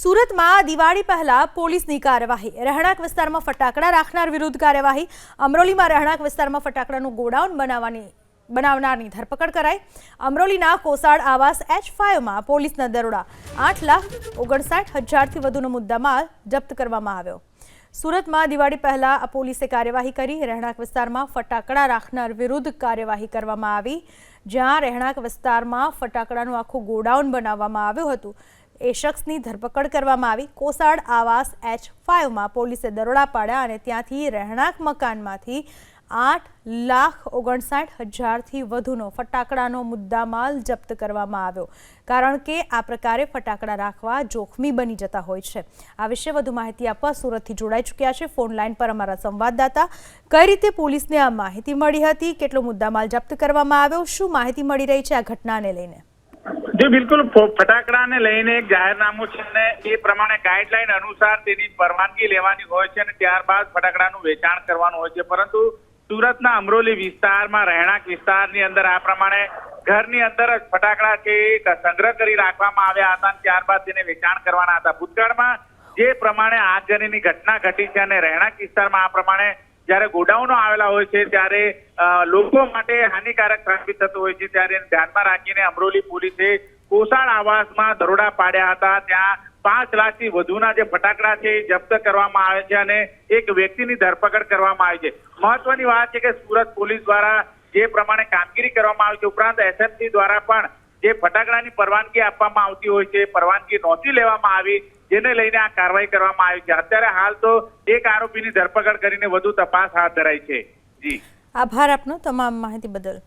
સુરતમાં દિવાળી પહેલા પોલીસની કાર્યવાહી। રહેણાંક વિસ્તારમાં ફટાકડા રાખનાર વિરુદ્ધ કાર્યવાહી। અમરોલીમાં રહેણાંક વિસ્તારમાં ફટાકડાનું ગોડાઉન બનાવનારની ધરપકડ કરાઈ। અમરોલીના કોસાડ આવાસ H5માં પોલીસના દરોડા 8,59,000થી વધુનો મુદ્દામાલ જપ્ત કરવામાં આવ્યો। સુરતમાં દિવાળી પહેલા આ પોલીસે કાર્યવાહી કરી। રહેણાંક વિસ્તારમાં ફટાકડા રાખનાર વિરુદ્ધ કાર્યવાહી કરવામાં આવી, જ્યાં રહેણાંક વિસ્તારમાં ફટાકડાનું આખું ગોડાઉન બનાવવામાં આવ્યું હતું। એ શખ્સની ધરપકડ કરવામાં આવી। કોસાડ આવાસ H5માં પોલીસે દરોડા પાડ્યા અને ત્યાંથી રહેણાંક મકાનમાંથી 8,59,000થી વધુનો ફટાકડાનો મુદ્દામાલ જપ્ત કરવામાં આવ્યો, કારણ કે આ પ્રકારે ફટાકડા રાખવા જોખમી બની જતા હોય છે। આ વિશે વધુ માહિતી આપવા સુરતથી જોડાઈ ચૂક્યા છે ફોન લાઈન પર અમારા સંવાદદાતા। કઈ રીતે પોલીસને આ માહિતી મળી હતી, કેટલો મુદ્દામાલ જપ્ત કરવામાં આવ્યો, શું માહિતી મળી રહી છે આ ઘટનાને લઈને? जी बिल्कुल, फटाकड़ा ने लईने एक जाહેરનામું છે ને એ પ્રમાણે ગાઈડલાઈન અનુસાર તેની પરવાનગી લેવાની હોય છે અને ત્યારબાદ ફટાકડાનું વેચાણ કરવાનું હોય છે। પરંતુ સુરતના અમરોલી વિસ્તારમાં રહેણાંક વિસ્તારની અંદર આ પ્રમાણે ઘરની અંદર જ ફટાકડા કે સંગ્રહ કરી રાખવામાં આવ્યા હતા અને ત્યારબાદ તેને વેચાણ કરવાના હતા। ભૂતકાળમાં જે પ્રમાણે આગજનીની ઘટના ઘટી છે અને રહેણાંક વિસ્તારમાં આ પ્રમાણે જ્યારે ગોડાઉનો આવેલા હોય છે ત્યારે લોકો માટે હાનિકારક સાબિત થતું હોય છે, ત્યારે ધ્યાનમાં રાખીને અમરોલી પોલીસે કોસાડ આવાસમાં દરોડા પાડ્યા હતા। ત્યાં 5 લાખથી વધુના જે ફટાકડા છે એ જપ્ત કરવામાં આવે છે અને એક વ્યક્તિની ધરપકડ કરવામાં આવી છે। મહત્વની વાત છે કે સુરત પોલીસ દ્વારા જે પ્રમાણે કામગીરી કરવામાં આવી છે, ઉપરાંત SMC દ્વારા પણ જે ફટાકડાની પરવાનગી આપવામાં આવતી હોય છે પરવાનગી નહોતી લેવામાં આવી, જેને લઈને આ કાર્યવાહી કરવામાં આવી છે। અત્યારે હાલ તો એક આરોપીની ધરપકડ કરીને વધુ તપાસ હાથ ધરાઈ છે। જી, આભાર આપનો તમામ માહિતી બદલ।